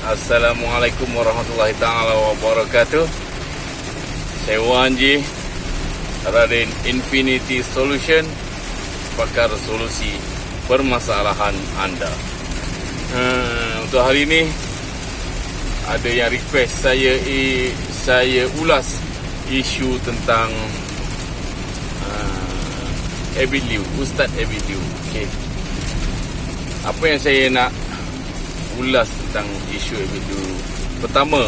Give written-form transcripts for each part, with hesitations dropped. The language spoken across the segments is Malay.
Assalamualaikum warahmatullahi ta'ala wabarakatuh. Saya Wanji, Raden Infinity Solution, pakar solusi permasalahan anda. Untuk hari ini ada yang request saya ulas isu tentang Abid Liu, Ustaz Abid Liu. Okay. Apa yang saya nak ulas tentang isu Abid Liu? Pertama,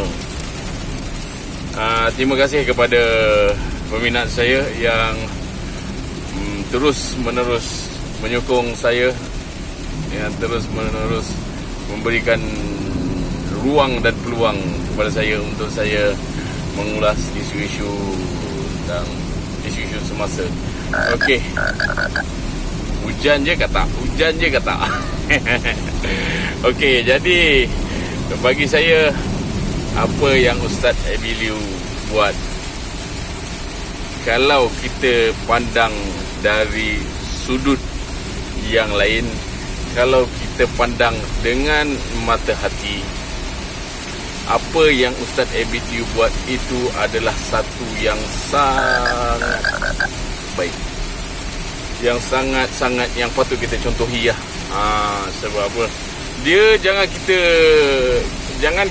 terima kasih kepada peminat saya yang terus menerus menyokong saya, yang terus menerus memberikan ruang dan peluang kepada saya untuk saya mengulas isu-isu tentang isu-isu semasa. Okey. Hujan je kata. Okey, jadi bagi saya, apa yang Ustaz Abid Liu buat, kalau kita pandang dari sudut yang lain, kalau kita pandang dengan mata hati, apa yang Ustaz Abid Liu buat itu adalah satu yang sangat baik, yang sangat-sangat yang patut kita contohi ya. Sebab apa? Dia jangan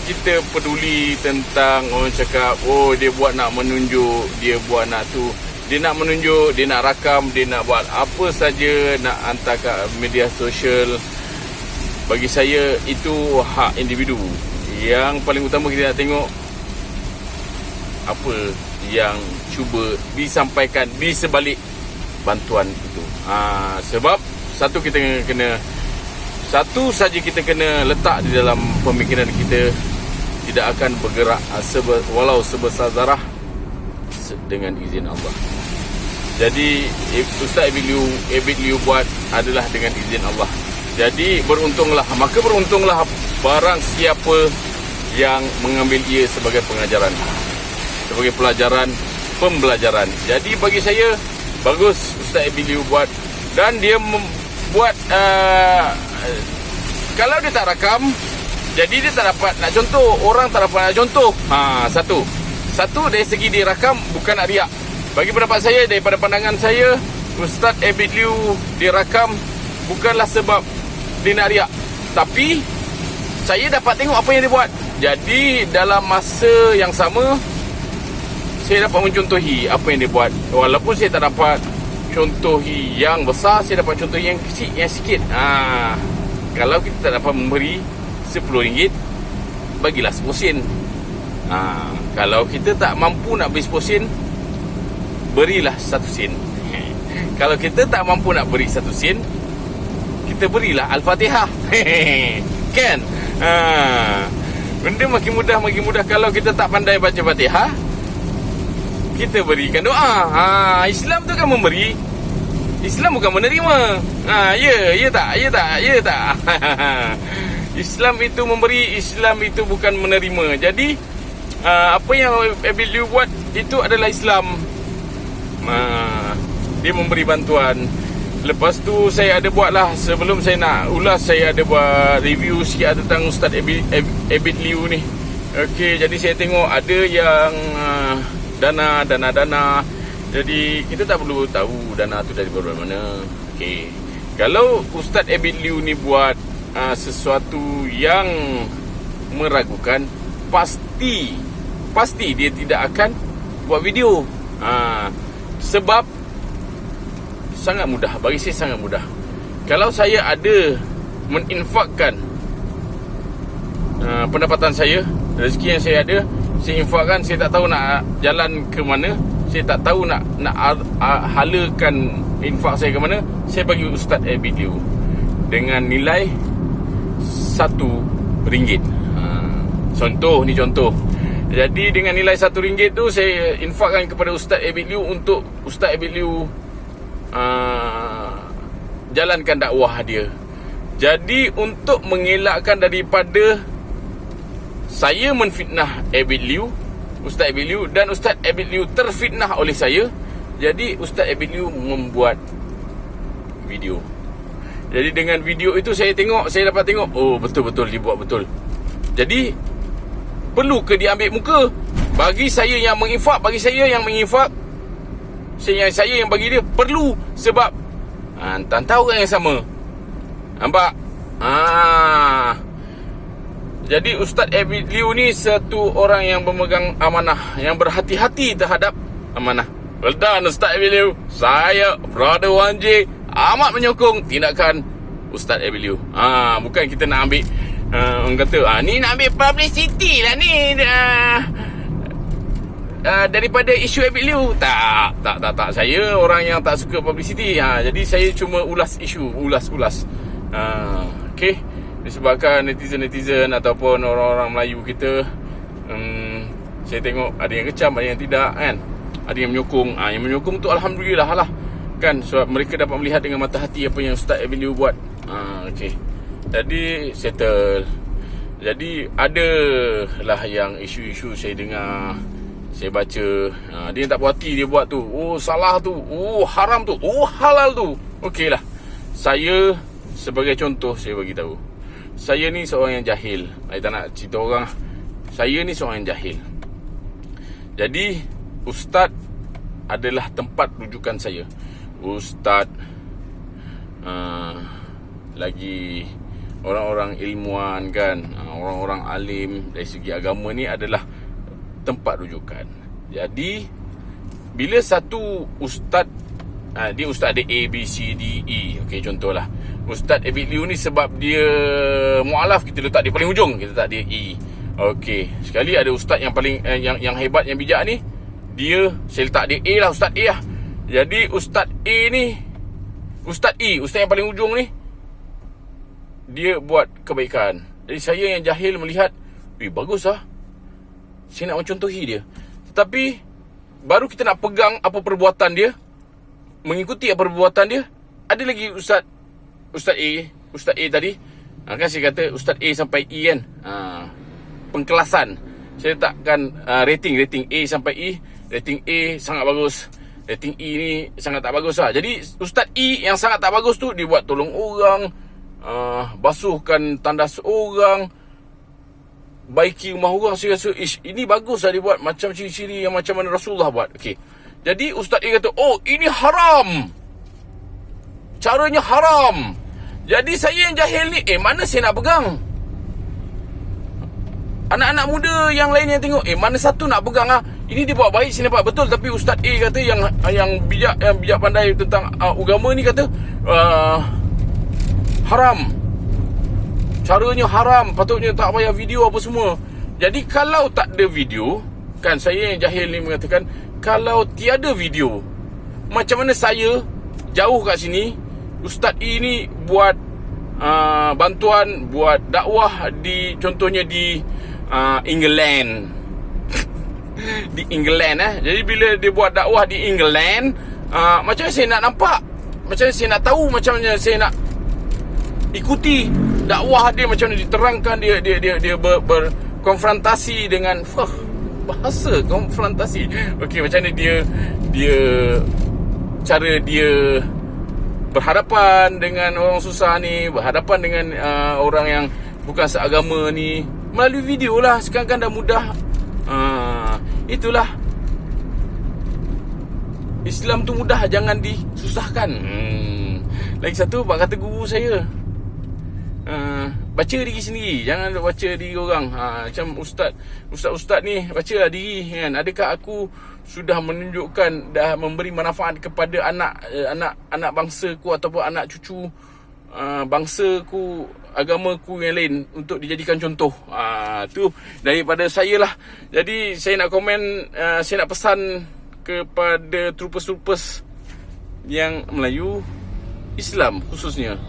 kita peduli tentang orang cakap, oh dia buat nak menunjuk, dia buat nak tu, dia nak menunjuk, dia nak rakam, dia nak buat apa saja, nak hantar ke media sosial. Bagi saya itu hak individu. Yang paling utama kita nak tengok apa yang cuba disampaikan di sebalik bantuan itu. Sebab satu saja kita kena letak di dalam pemikiran kita, tidak akan bergerak walau sebesar zarah dengan izin Allah. Jadi Ustaz Abid Liu buat adalah dengan izin Allah. Jadi beruntunglah barang siapa yang mengambil ia sebagai pengajaran, sebagai pembelajaran. Jadi bagi saya bagus Ustaz Abid Liu buat, dan dia buat kalau dia tak rakam, jadi dia tak dapat nak contoh, orang tak dapat nak contoh. Satu dari segi dia rakam bukan nak riak. Bagi pendapat saya, daripada pandangan saya, Ustaz Abid Liu dia rakam bukanlah sebab dia nak riak, tapi saya dapat tengok apa yang dia buat. Jadi dalam masa yang sama, saya dapat mencontohi apa yang dia buat. Walaupun saya tak dapat contohi yang besar, saya dapat contohi yang kecil, yang sikit. Kalau kita tak dapat memberi RM10, bagilah RM10. Kalau kita tak mampu nak beri RM10, berilah RM1. Kalau kita tak mampu nak beri RM1, kita berilah Al-Fatihah. Kan? Benda makin mudah. Kalau kita tak pandai baca Fatihah, kita berikan doa. Islam tu kan memberi, Islam bukan menerima. Ya tak. Islam itu memberi, Islam itu bukan menerima. Jadi apa yang Abid Liu buat itu adalah Islam. Dia memberi bantuan. Lepas tu saya ada buatlah, sebelum saya nak ulas, saya ada buat review sikit tentang Ustaz Abid Liu ni. Okey, jadi saya tengok ada yang dana. Jadi kita tak perlu tahu dana tu dari mana. Okey. Kalau Ustaz Abid Liu ni buat sesuatu yang meragukan, pasti dia tidak akan buat video. Sebab sangat mudah, bagi saya sangat mudah. Kalau saya ada meninfakkan pendapatan saya, rezeki yang saya ada, saya infakkan, saya tak tahu nak jalan ke mana, saya tak tahu nak halakan infak saya ke mana, saya bagi Ustaz Abid Liu dengan nilai RM1. Contoh. Jadi dengan nilai RM1 tu saya infakkan kepada Ustaz Abid Liu untuk Ustaz Abid Liu jalankan dakwah dia. Jadi untuk mengelakkan daripada saya menfitnah Abid Liu, Ustaz Abid Liu, dan Ustaz Abid Liu terfitnah oleh saya, jadi Ustaz Abid Liu membuat video. Jadi dengan video itu saya dapat tengok, oh betul-betul dia buat betul. Jadi perlu ke dia ambil muka? Bagi saya yang menginfak, saya yang bagi dia perlu. Sebab tak tahu orang yang sama. Nampak? Jadi Ustaz Abid Liu ni satu orang yang bermegang amanah, yang berhati-hati terhadap amanah. Well done Ustaz Abid Liu. Saya, Brother Wan J, amat menyokong tindakan Ustaz Abid Liu. Bukan kita nak ambil orang kata ni nak ambil publicity lah ni, daripada isu Abid Liu. Tak. Saya orang yang tak suka publicity. Jadi saya cuma ulas isu, ulas. Okey. Disebabkan netizen ataupun orang-orang Melayu kita, saya tengok ada yang kecam, ada yang tidak kan. Ada yang menyokong. Yang menyokong tu alhamdulillah lah kan, sebab mereka dapat melihat dengan mata hati apa yang Ustaz Abid Liu buat. Okey. Jadi settle. Jadi ada lah yang isu-isu saya dengar, saya baca, dia yang tak puas hati dia buat tu, salah tu, haram tu, halal tu. Okey lah. Saya sebagai contoh, saya bagi tahu, saya ni seorang yang jahil. Saya tak nak cerita orang. Saya ni seorang yang jahil. Jadi Ustaz adalah tempat rujukan saya. Ustaz, lagi orang-orang ilmuwan kan, orang-orang alim dari segi agama ni adalah tempat rujukan. Jadi bila satu ustaz, dia ustaz ada A, B, C, D, E. Okey, contohlah Ustaz Abid Liu ni sebab dia mualaf, kita letak dia paling hujung, kita letak dia E. Okey, sekali ada ustaz yang paling yang hebat, yang bijak ni, dia saya letak dia A lah, Ustaz A lah. Jadi Ustaz A ni, Ustaz E, ustaz yang paling hujung ni, dia buat kebaikan. Jadi saya yang jahil melihat, bagus lah, saya nak mencontohi dia. Tetapi baru kita nak pegang apa perbuatan dia, mengikuti apa perbuatan dia, ada lagi Ustaz A tadi, kan saya kata Ustaz A sampai E kan, pengkelasan. Saya letakkan rating A sampai E. Rating A sangat bagus, rating E ni sangat tak bagus lah. Jadi Ustaz E yang sangat tak bagus tu, dia buat tolong orang, basuhkan tandas orang, baiki rumah orang. Saya rasa ini bagus lah dia buat, macam ciri-ciri yang macam mana Rasulullah buat. Okey. Jadi Ustaz A kata, ini haram, caranya haram. Jadi saya yang jahil ni, mana saya nak pegang? Anak-anak muda yang lain yang tengok, mana satu nak pegang lah. Ini dia buat baik, saya nampak betul. Tapi Ustaz A kata, yang bijak pandai tentang agama ni kata, haram, caranya haram, patutnya tak payah video apa semua. Jadi kalau tak ada video, kan saya yang jahil ni mengatakan, kalau tiada video, macam mana saya jauh kat sini, Ustaz E ni buat bantuan, buat dakwah di, contohnya di England. Di England Jadi bila dia buat dakwah di England, macam mana saya nak nampak, macam mana saya nak tahu, macam mana saya nak ikuti dakwah dia, macam mana diterangkan dia berkonfrontasi dengan bahasa konfrontasi. Okey, macam mana dia cara dia berhadapan dengan orang susah ni, berhadapan dengan orang yang bukan seagama ni, melalui video lah. Sekarang kan dah mudah. Itulah Islam tu mudah, jangan disusahkan. Lagi satu, bak kata guru saya, baca diri sendiri, jangan baca diri orang. Macam ustaz ni, bacalah diri kan. Adakah aku sudah menunjukkan, dah memberi manfaat kepada anak bangsaku ataupun anak cucu bangsaku, agamaku yang lain, untuk dijadikan contoh. Tu daripada saya lah. Jadi saya nak komen, saya nak pesan kepada troopers yang Melayu, Islam khususnya,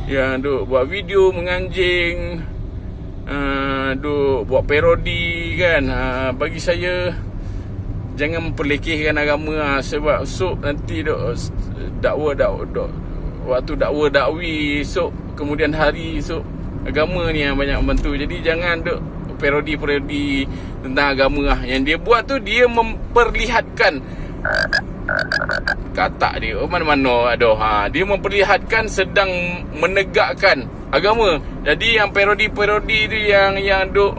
yang duk buat video menganjing, duk buat parodi kan. Bagi saya, jangan memperlekehkan agama, sebab esok nanti waktu dakwi esok, kemudian hari esok, agama ni yang banyak membantu. Jadi jangan duk parodi tentang agama lah. Yang dia buat tu, dia memperlihatkan katak dia mana-mana. Dia memperlihatkan sedang menegakkan agama. Jadi yang parodi-parodi tu yang duk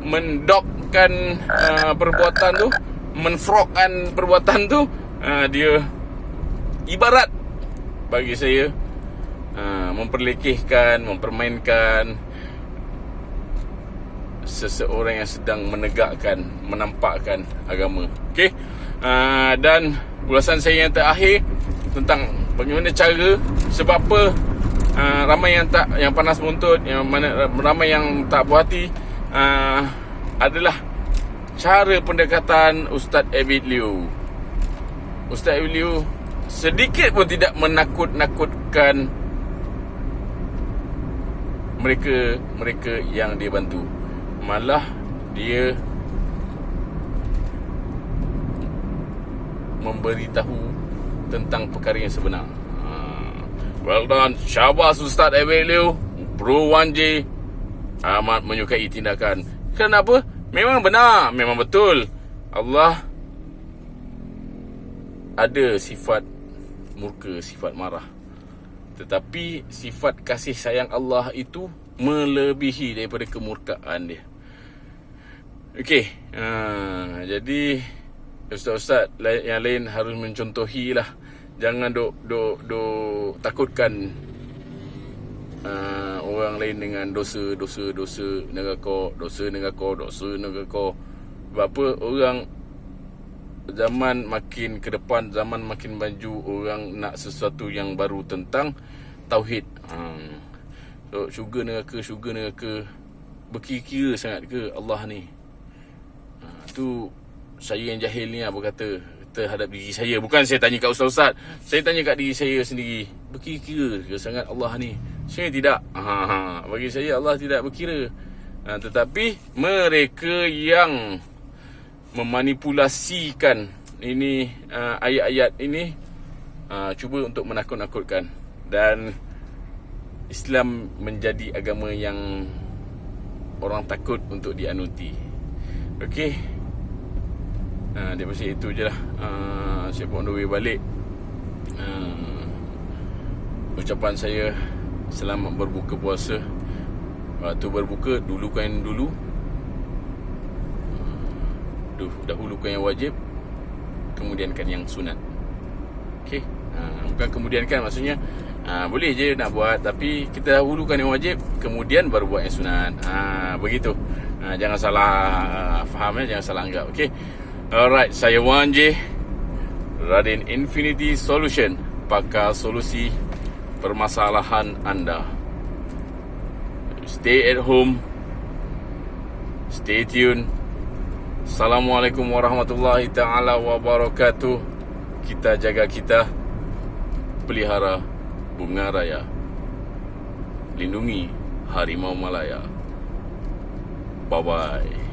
mendokkan perbuatan tu, menfrogkan perbuatan tu, dia ibarat bagi saya memperlekehkan, mempermainkan seseorang yang sedang menegakkan, menampakkan agama. Okey. Dan ulasan saya yang terakhir tentang bagaimana cara, sebab apa ramai yang panas buntut, ramai yang tak puas hati, adalah cara pendekatan Ustaz Abid Liu. Ustaz Abid Liu sedikit pun tidak menakut-nakutkan mereka yang dia bantu. Malah dia memberitahu tentang perkara yang sebenar. Well done, syabas Ustaz Abid Liu, Bro 1J. Amat menyukai tindakan. Kenapa? Memang benar, memang betul. Allah ada sifat murka, sifat marah. Tetapi sifat kasih sayang Allah itu melebihi daripada kemurkaan dia. Okey, jadi ustaz-ustaz yang lain harus mencontohilah. Jangan duk takutkan orang lain dengan dosa neraka. Sebab apa? Orang zaman makin ke depan, zaman makin maju, orang nak sesuatu yang baru tentang tauhid. So, syurga neraka berkira-kira sangat ke Allah ni? Tu saya yang jahil ni apa kata terhadap diri saya. Bukan saya tanya kat ustaz-ustaz, saya tanya kat diri saya sendiri. Berkira-kira ke sangat Allah ni? Saya tidak. Bagi saya Allah tidak berkira. Tetapi mereka yang memanipulasikan ini, ayat-ayat ini, cuba untuk menakut-nakutkan. Dan Islam menjadi agama yang orang takut untuk dianuti. Okey, daripada itu je lah. Saya pun on the way balik. Ucapan saya, selamat berbuka puasa. Waktu berbuka, dulukan dulu, dahulukan yang wajib, kemudiankan yang sunat. Okey, bukan kemudiankan, maksudnya boleh je nak buat, tapi kita dahulukan yang wajib, kemudian baru buat yang sunat. Begitu. Jangan salah faham, jangan salah anggap. Okey. Alright, saya 1J, Radin Infinity Solution, pakar solusi permasalahan anda. Stay at home, stay tuned. Assalamualaikum warahmatullahi ta'ala wabarakatuh. Kita jaga kita, pelihara bunga raya, lindungi harimau Malaya. Bye-bye.